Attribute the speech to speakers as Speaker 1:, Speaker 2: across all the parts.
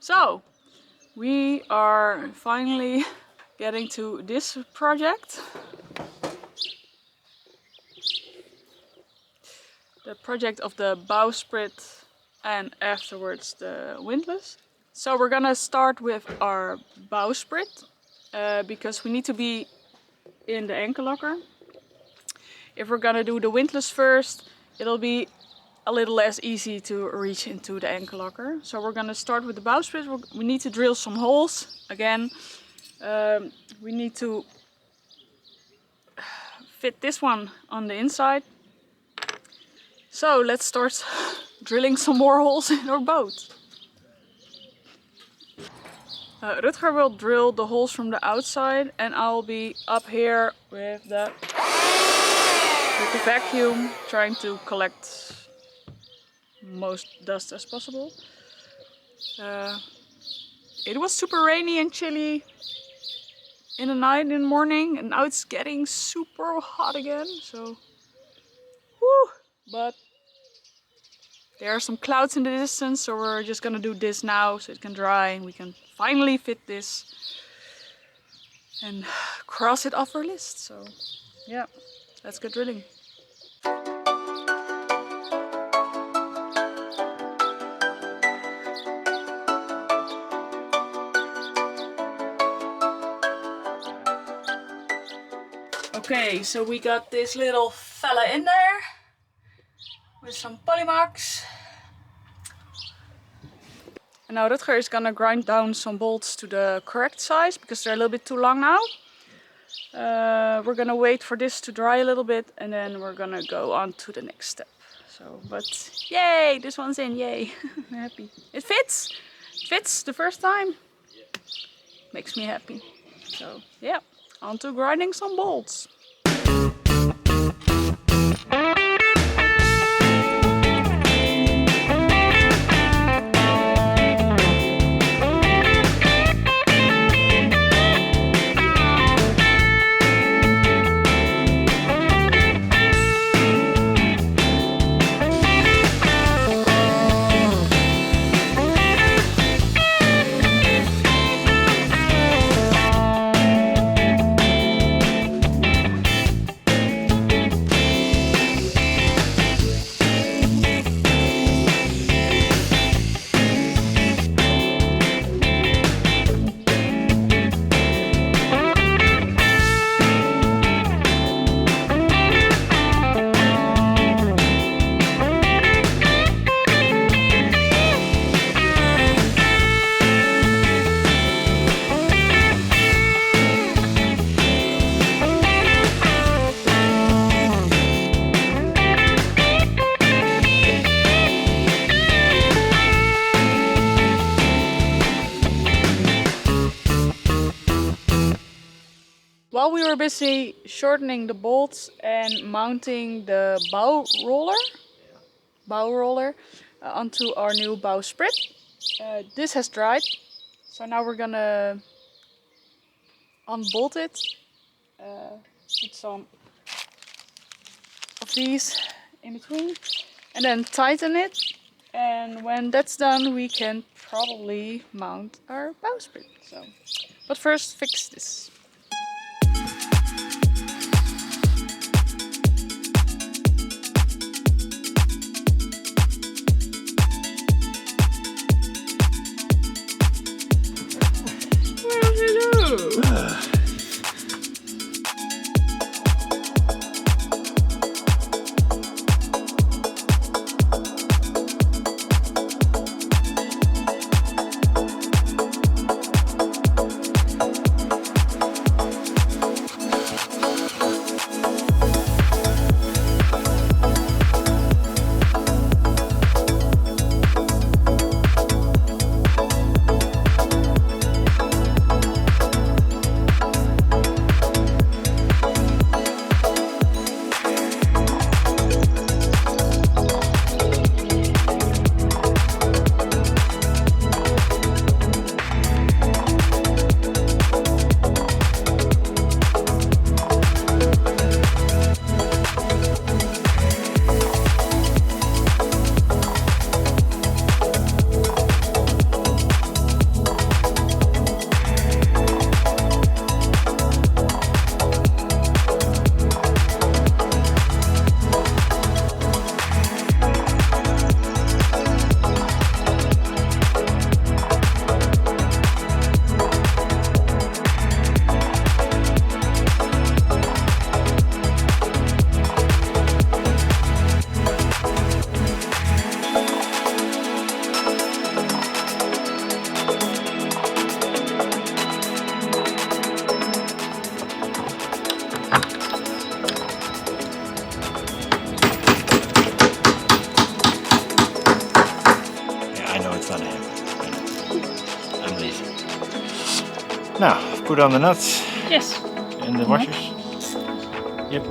Speaker 1: So, we are finally getting to this project. The project of the Bowsprit and afterwards the Windlass. So we're gonna start with our Bowsprit because we need to be in the anchor locker. If we're gonna do the Windlass first, it'll be a little less easy to reach into the anchor locker. So we're gonna start with the Bowsprit. We need to drill some holes again. We need to fit this one on the inside. So let's start drilling some more holes in our boat. Rutger will drill the holes from the outside and I'll be up here with the vacuum trying to collect most dust as possible. It was super rainy and chilly in the night and in the morning, and now it's getting super hot again, so whew. But there are some clouds in the distance, so we're just gonna do this now so it can dry and we can finally fit this and cross it off our list. So yeah, let's get drilling. Okay, so we got this little fella in there with some Polymax. And now Rutger is gonna grind down some bolts to the correct size because they're a little bit too long now. We're gonna wait for this to dry a little bit and then we're gonna go on to the next step. So, but yay, this one's in, yay. I'm happy. It fits! It fits the first time. Makes me happy. So yeah, on to grinding some bolts. While we were busy shortening the bolts and mounting the bow roller onto our new Bowsprit, this has dried. So now we're gonna unbolt it, put some of these in between, and then tighten it. And when that's done, we can probably mount our Bowsprit. So, but first, fix this.
Speaker 2: Now, put on the nuts.
Speaker 1: Yes.
Speaker 2: And the washers. Yep.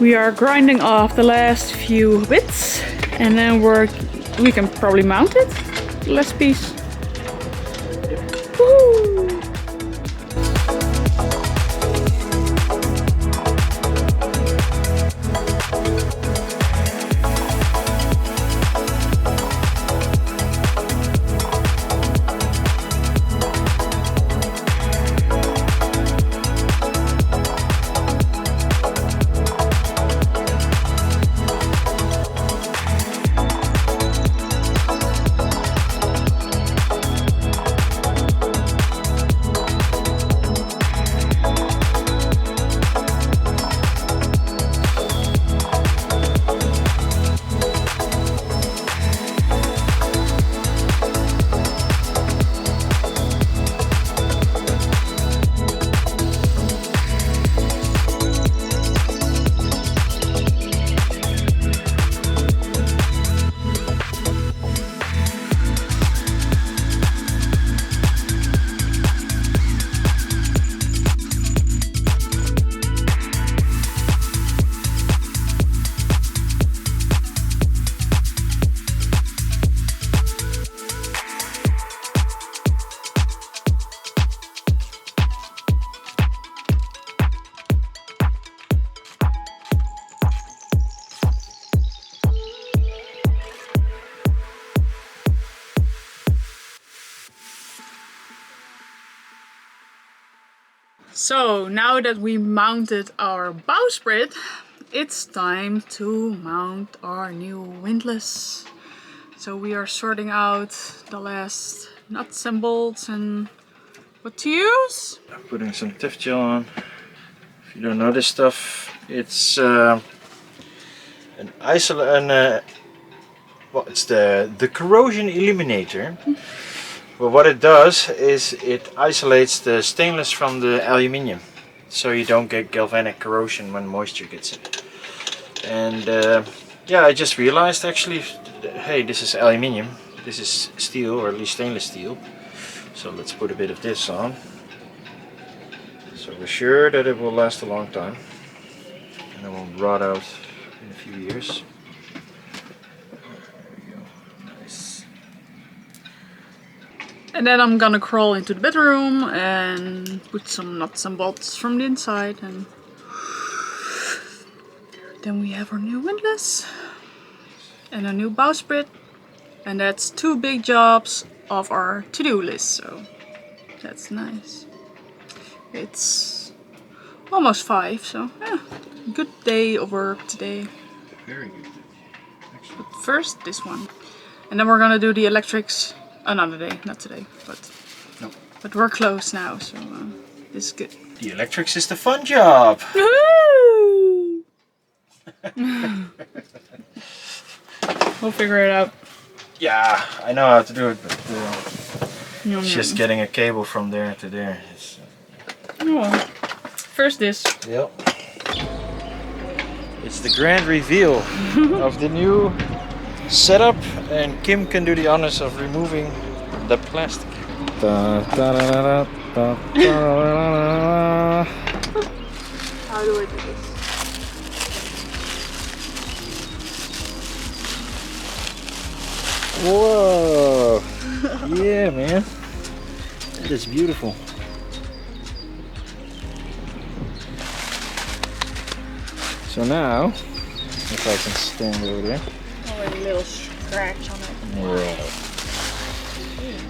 Speaker 1: We are grinding off the last few bits, and then we can probably mount it. Last piece. Woo! So now that we mounted our bowsprit, it's time to mount our new windlass. So we are sorting out the last nuts and bolts and what to use.
Speaker 2: I'm putting some Tiff gel on. If you don't know this stuff, it's it's the corrosion eliminator. But what it does is it isolates the stainless from the aluminium, so you don't get galvanic corrosion when moisture gets in. And yeah, I just realized actually, hey, this is aluminium, this is steel, or at least stainless steel. So let's put a bit of this on, so we're sure that it will last a long time and it won't rot out in a few years.
Speaker 1: And then I'm gonna crawl into the bedroom and put some nuts and bolts from the inside, and then we have our new windlass and a new bowsprit, and that's 2 big jobs of our to-do list, so that's nice. It's almost 5, so yeah, good day of work today.
Speaker 2: Very good.
Speaker 1: But first this one, and then we're gonna do the electrics another day, not today, but
Speaker 2: nope.
Speaker 1: But we're close now, so this is good.
Speaker 2: The electrics is the fun job.
Speaker 1: We'll figure it out.
Speaker 2: Yeah, I know how to do it, but just getting a cable from there to there is.
Speaker 1: Oh, first this.
Speaker 2: Yep. It's the grand reveal of the new setup, and Kim can do the honors of removing the plastic.
Speaker 1: How do I do this?
Speaker 2: Whoa! Yeah, man. That is beautiful. So now, if I can stand over there.
Speaker 1: Oh, a little scratch on it.
Speaker 2: Yeah.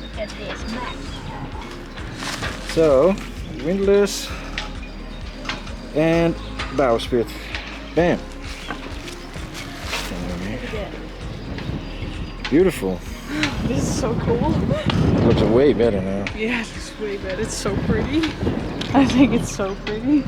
Speaker 3: Look at this map.
Speaker 2: So, windlass and bowsprit. Bam! Stand over here. Beautiful.
Speaker 1: This is so cool.
Speaker 2: Looks way better now.
Speaker 1: Yeah, it looks way better. It's so pretty. I think it's so pretty.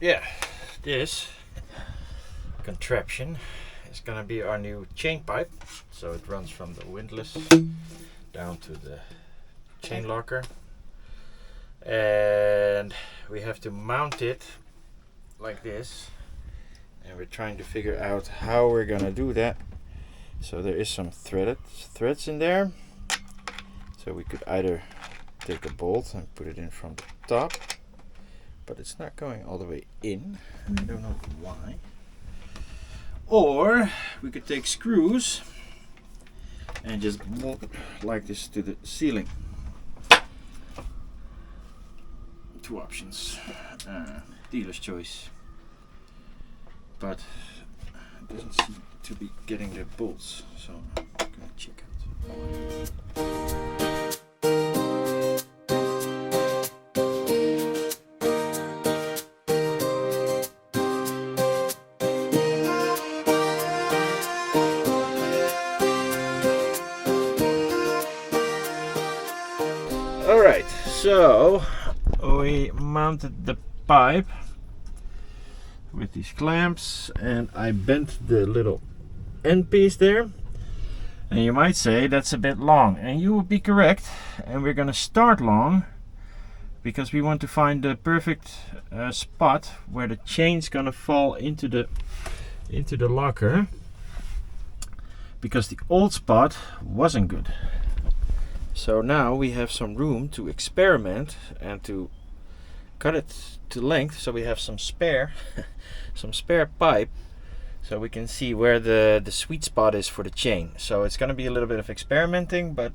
Speaker 2: Yeah, this contraption is gonna be our new chain pipe. So it runs from the windlass down to the chain locker, and we have to mount it like this, and we're trying to figure out how we're gonna do that. So there is some threads in there, so we could either take a bolt and put it in from the top, but it's not going all the way in. I don't know why. Or we could take screws and just bolt like this to the ceiling. Two options. Dealer's choice. But it doesn't seem to be getting the bolts, so I'm gonna check out. Alright, so we mounted the pipe with these clamps, and I bent the little end piece there. And you might say that's a bit long, and you would be correct. And we're gonna start long because we want to find the perfect spot where the chain's gonna fall into the locker, because the old spot wasn't good. So now we have some room to experiment and to cut it to length, so we have some spare some spare pipe, so we can see where the sweet spot is for the chain. So it's going to be a little bit of experimenting, but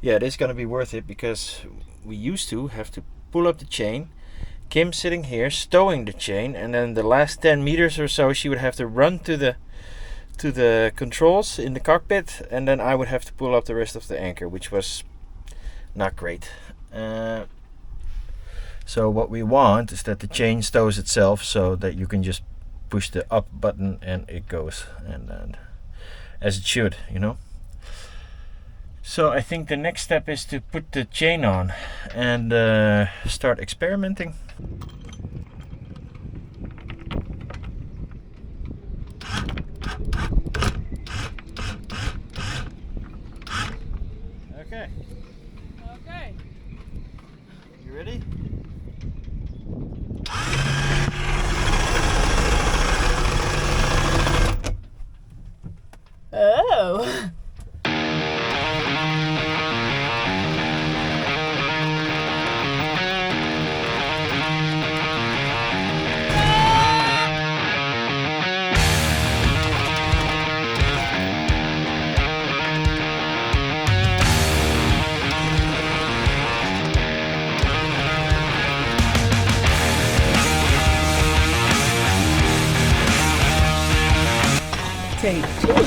Speaker 2: yeah, it is going to be worth it, because we used to have to pull up the chain, Kim sitting here stowing the chain, and then the last 10 meters or so she would have to run to the controls in the cockpit, and then I would have to pull up the rest of the anchor, which was not great. So what we want is that the chain stows itself, so that you can just push the up button and it goes, and as it should, you know. So I think the next step is to put the chain on and start experimenting. Okay.
Speaker 1: Okay.
Speaker 2: You ready?
Speaker 1: Oh. Take 2.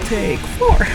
Speaker 1: Take 4.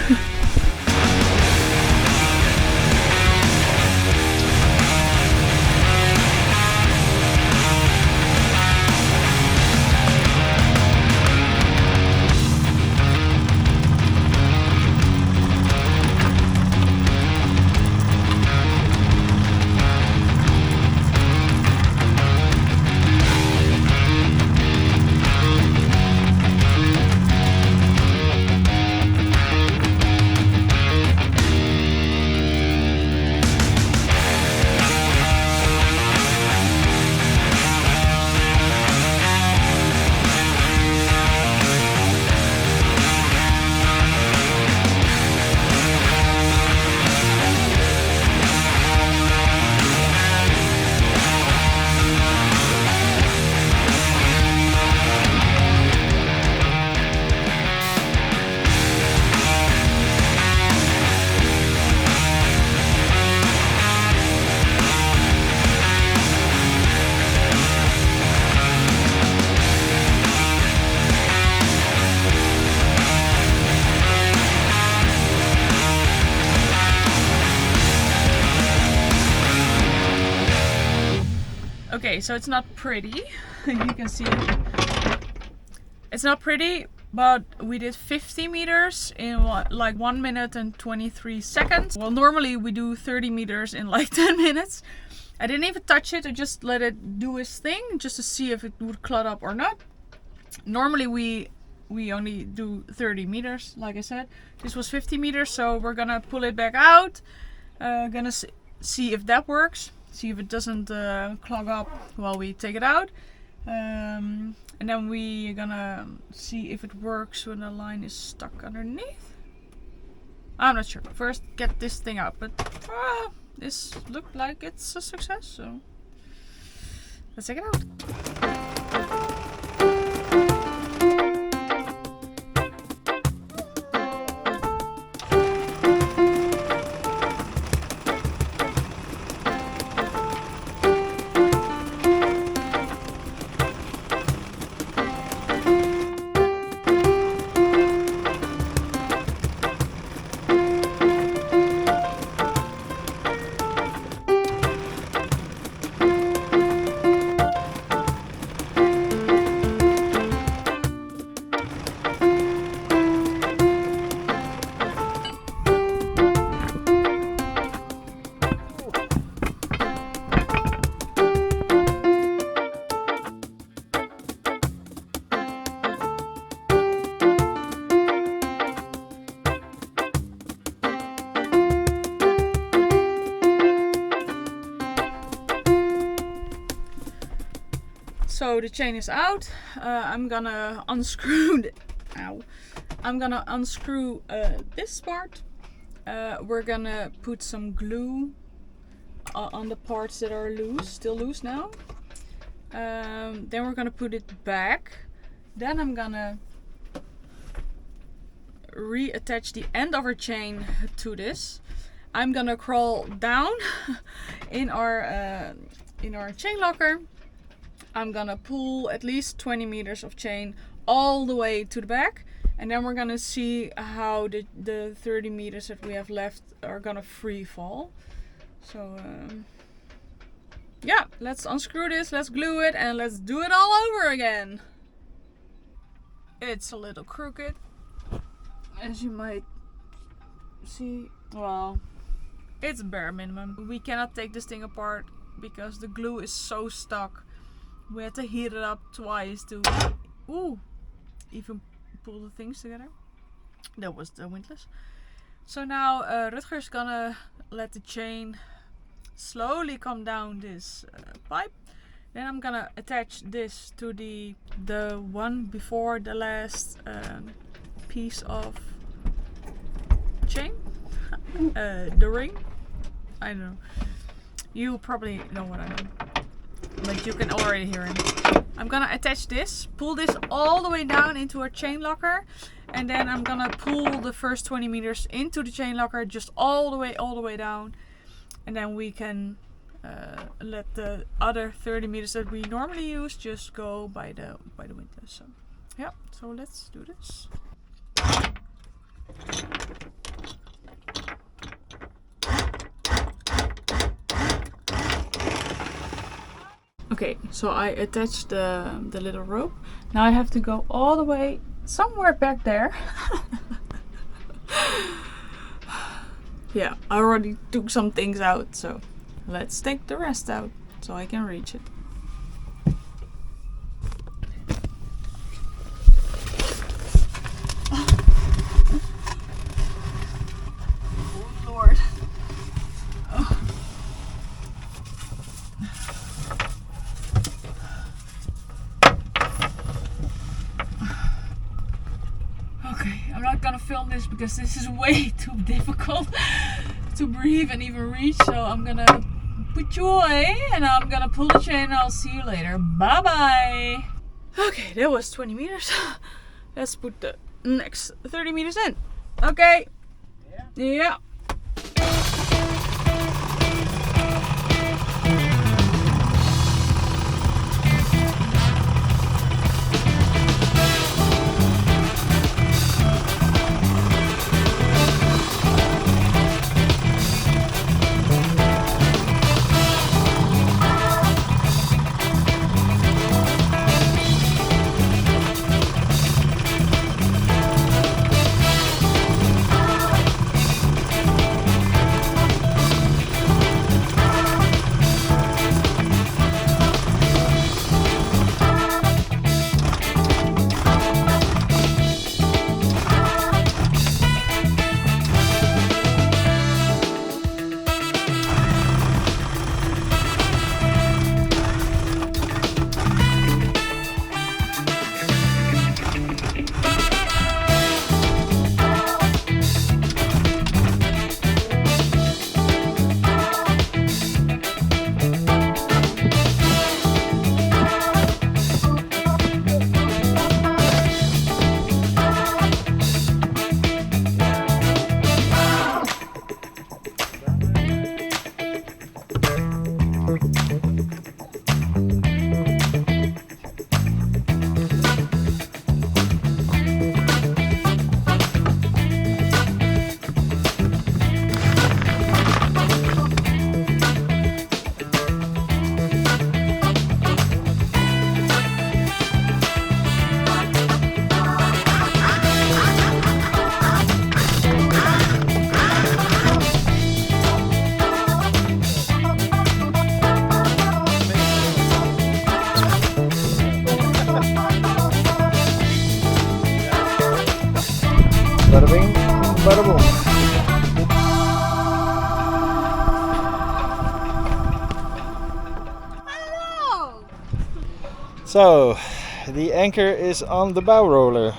Speaker 1: Okay, so it's not pretty. You can see it. It's not pretty, but we did 50 meters in like 1 minute and 23 seconds. Well, normally we do 30 meters in like 10 minutes. I didn't even touch it. I just let it do its thing just to see if it would clot up or not. Normally we only do 30 meters, like I said. This was 50 meters, so we're gonna pull it back out. Gonna see if that works. See if it doesn't clog up while we take it out. And then we're gonna see if it works when the line is stuck underneath. I'm not sure. First get this thing out, but this looked like it's a success, so let's take it out. So the chain is out. I'm gonna unscrew I'm gonna unscrew this part. We're gonna put some glue on the parts that are loose, still loose now. Then we're gonna put it back. Then I'm gonna reattach the end of our chain to this. I'm gonna crawl down in our chain locker. I'm gonna pull at least 20 meters of chain all the way to the back, and then we're gonna see how the 30 meters that we have left are gonna free fall. So yeah, let's unscrew this, let's glue it, and let's do it all over again. It's a little crooked, as you might see. Well, it's bare minimum. We cannot take this thing apart because the glue is so stuck. We had to heat it up twice to even pull the things together. That was the windlass. So now Rutger's gonna let the chain slowly come down this pipe. Then I'm gonna attach this to the one before the last piece of chain. The ring. I don't know. You probably know what I mean, but you can already hear it. I'm gonna attach this, pull this all the way down into our chain locker, and then I'm gonna pull the first 20 meters into the chain locker, just all the way down, and then we can let the other 30 meters that we normally use just go by the windlass. So yeah, so let's do this. Okay, so I attached the little rope. Now I have to go all the way somewhere back there. Yeah, I already took some things out, so let's take the rest out so I can reach it. Oh Lord. Oh. Okay, I'm not gonna film this because this is way too difficult to breathe and even reach, so I'm gonna put you away and I'm gonna pull the chain and I'll see you later. Bye bye! Okay, that was 20 meters. Let's put the next 30 meters in. Okay. Yeah.
Speaker 2: So the anchor is on the bow roller.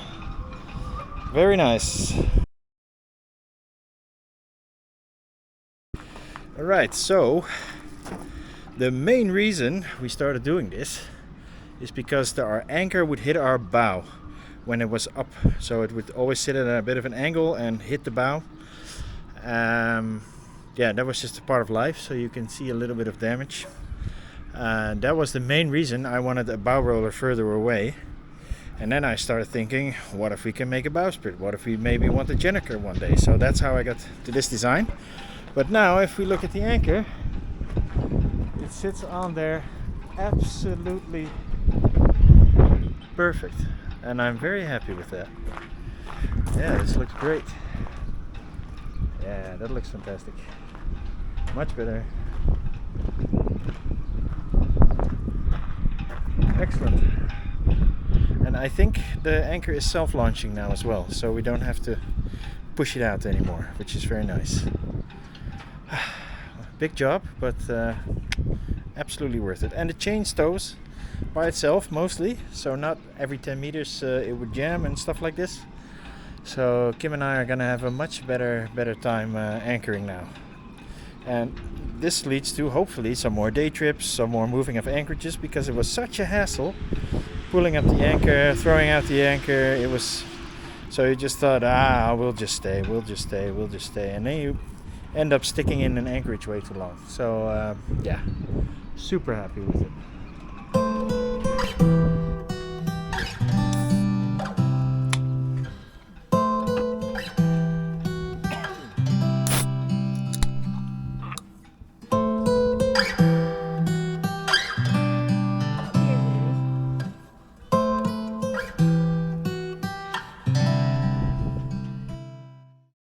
Speaker 2: Very nice. Alright, so the main reason we started doing this is because our anchor would hit our bow when it was up. So it would always sit at a bit of an angle and hit the bow. Yeah, that was just a part of life, so you can see a little bit of damage. That was the main reason I wanted a bow roller further away. And then I started thinking, what if we can make a bowsprit? What if we maybe want a gennaker one day? So that's how I got to this design. But now if we look at the anchor, it sits on there absolutely perfect. And I'm very happy with that. Yeah, this looks great. Yeah, that looks fantastic. Much better. Excellent. And I think the anchor is self-launching now as well, so we don't have to push it out anymore, which is very nice. Big job, but absolutely worth it. And the chain stows by itself mostly, so not every 10 meters it would jam and stuff like this. So Kim and I are gonna have a much better time anchoring now. And this leads to hopefully some more day trips, some more moving of anchorages, because it was such a hassle pulling up the anchor, throwing out the anchor. It was, so you just thought, we'll just stay, and then you end up sticking in an anchorage way too long. So yeah, super happy with it.